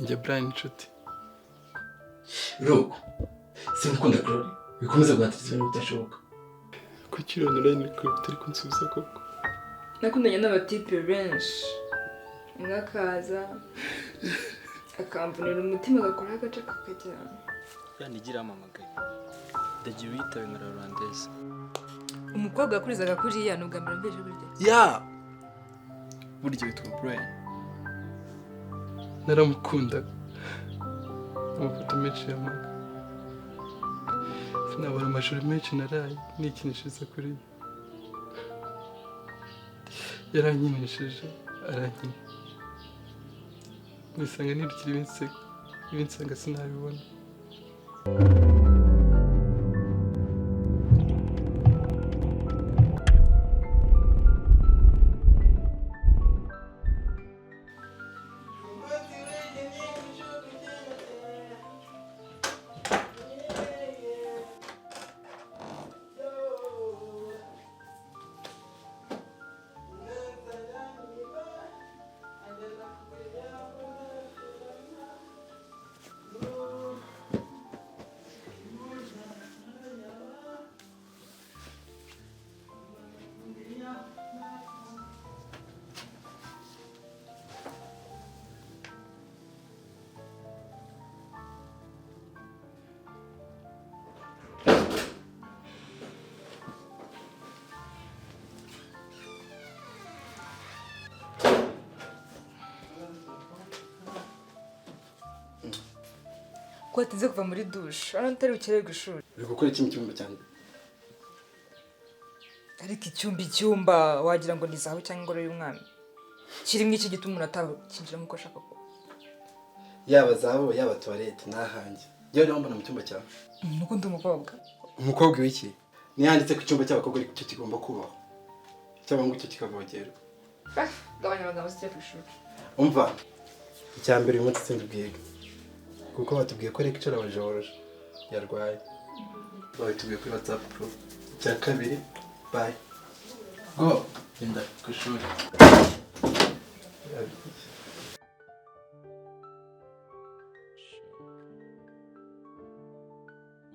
njye Brian inshuti. Ruko sinkunda Glory bikomeza guhatiriza ibintu bitashoboka. Kuki online ko bitari kunsubiza koko? Nakundanye n'abatipe benshi ngakaza akamvunira umutima agakora agace kakajyana. Yanigira amamagaye ndagiye witawe nka Rwandese. Umukobwa yakurizaga kuriya nubwa mbere mbeje burya. Ya burya witwa Brian. Naramukunda amafoto menshi y'amaga, sinabona amajoro menshi naraye nikinishije kuri yarankinishije arankina nisanga nirukira ibinsanga sinabibona. Ko atinze kuva muri douche, ariko utari bukererwe ishuri. Uri gukora iki mu cyumba cyanjye? Ariko icyumba wagira ngo ni zahabu cyangwa ingoro y'umwami. Kirimo iki gituma umuntu atakinjira nk'uko ashaka ko. Yaba zahabu yaba toilette nahanje. Njye rero mbona mu cyumba cyawe. Nuko ndi umukobwa. Umukobwa w'iki? Niyanditse ku cyumba cy'abakobwa ariko cyo kigomba kubaho. Cyangwa ngo cyo kikavogera. Gabanya amagambo zijya ku ishuri. Umva. Icya mbere uyu munsi sindubwiga. Kuko batubwiye ko lecture wa George yarwaye. Babitubwiye kuri WhatsApp pro. Icya kabiri bye. Go. Genda ku ishuri.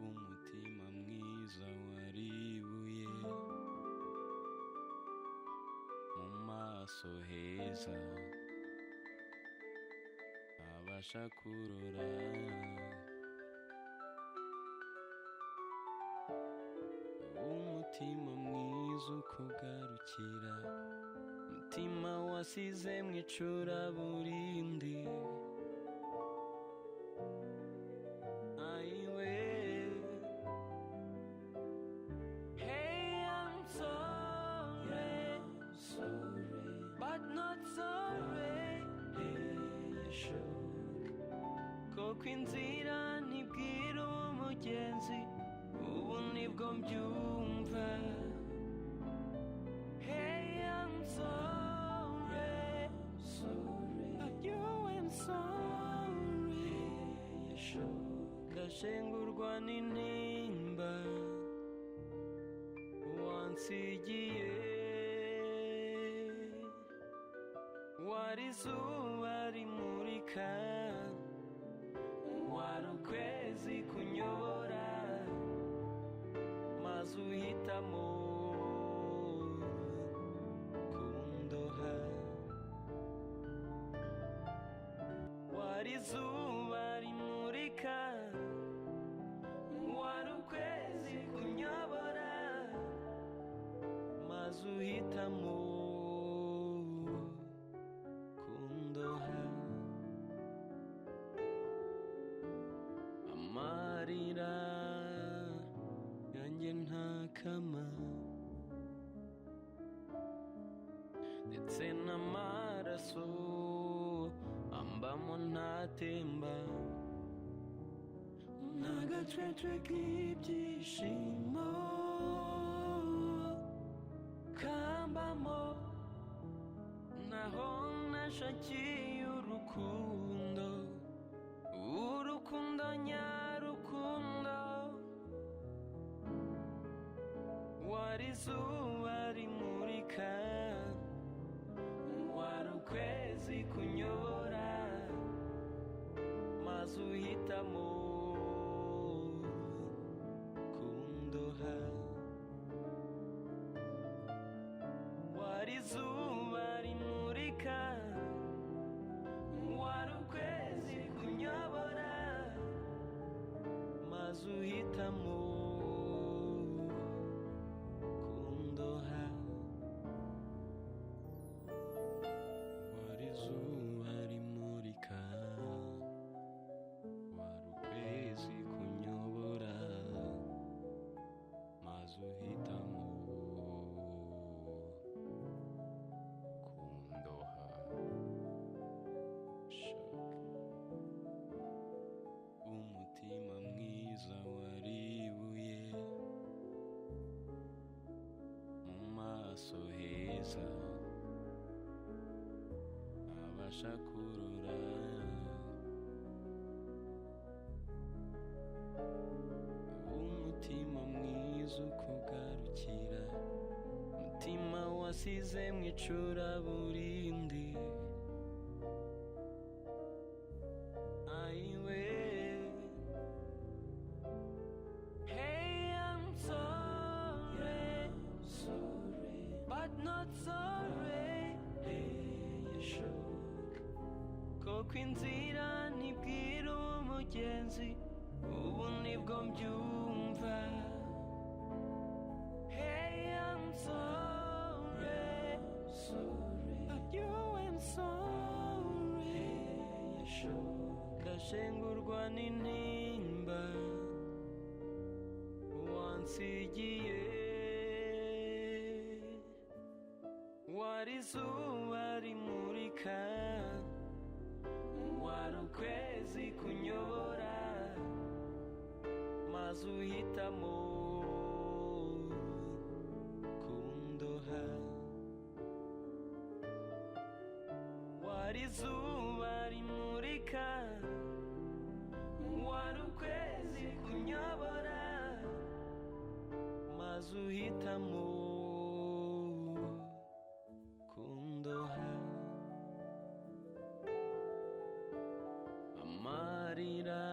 Umutima mwiza waribuye mu maso heza abasha kurora umutima mwiza ukugarukira umutima wasize mu icuraburindi aiwe hey I'm sorry but not sorry koko inzira ntibwira umugenzi ubu nibwo mbyumva. Hey I'm sorry but you ain't sorry ndashengurwa n'intimba wansigiye wari izuba rimurika wari ukwezi kunyobora maze uhitamo kundoha wari izuba rimurika wari ukwezi kunyobora maze uhitamo kundoha amarira yanjye ntakama ndetse n'amaraso ambamo ntatemba n'agacece k'ibyishimo kambamo naho nashakiye urukundo nyarukundo wari izuba rimurika wari ukwezi kunyobora mbasha kurora umutima mwiza ukugarukira umutima wasize mu icuraburindi ayiwe hey I'm sorry but not sorry koko inzira ntibwira umugenzi ubu nibwo mbyumva hey I'm sorry but you ain't sorry ndashengurwa n'intimba wansigiye wari izuba rimurika wari ukwezi kunyobora maze uhitamo kundoha wari izuba rimurika wari ukwezi kunyobora maze uhitamo kundoha amarira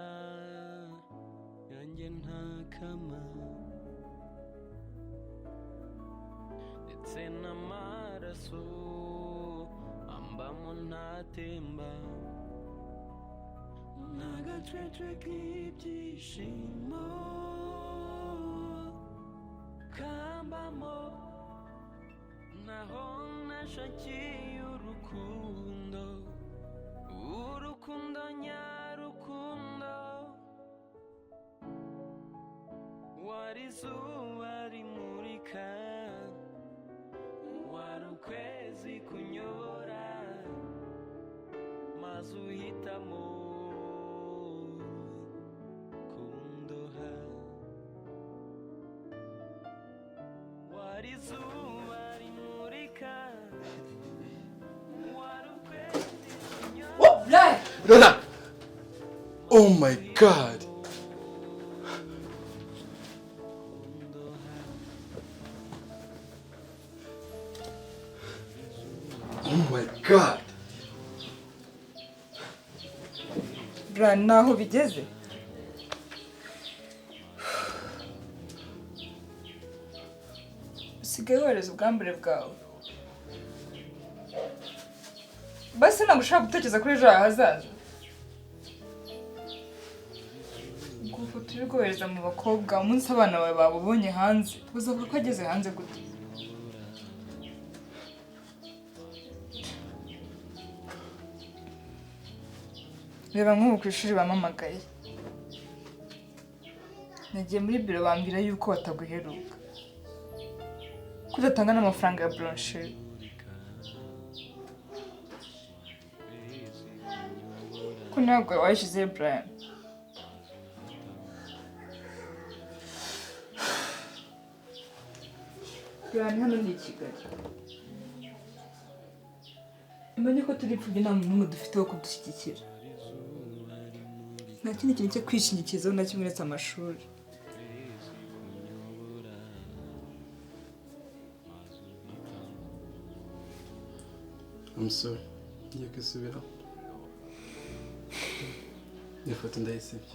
yanjye ntakama ndetse n'amaraso ambamo ntatemba n'agacece k'ibyishimo kambamo naho nashakiye urukundo urukundo nyarukundo wari izuba rimurika wari ukwezi kunyobora maze uhitamo kundoha wari izuba rimurika wari ukwezi kunyobora Rona! Oh my god! Oh my god! Brian, naho bigeze? Usigaye wohereza ubwambure bwawe. Basi ntabwo ushaka gutekereza kuri ejo hazaza. Gufotora uri kohereza mu bakobwa umunsi abana bawe babubonye hanze. Uzavuga ko ageze hanze gute? Reba nk'ubu ku ishuri bampamagaye. Nagiye muri biro bambwira yuko bataguheruka. Kudatanga n'amafaranga ya blanchie. Ko ntabwo washyize Brian. Brian hano ni i Kigali. Umenye ko turi imfubyi nta muntu n'umwe dufite wo kudushyigikira. Nta kindi kintu cyo kwishingikirizaho na kimwe uretse amashuri. I'm sorry. Ngiye kwisubira. Ifoto ndayisibye.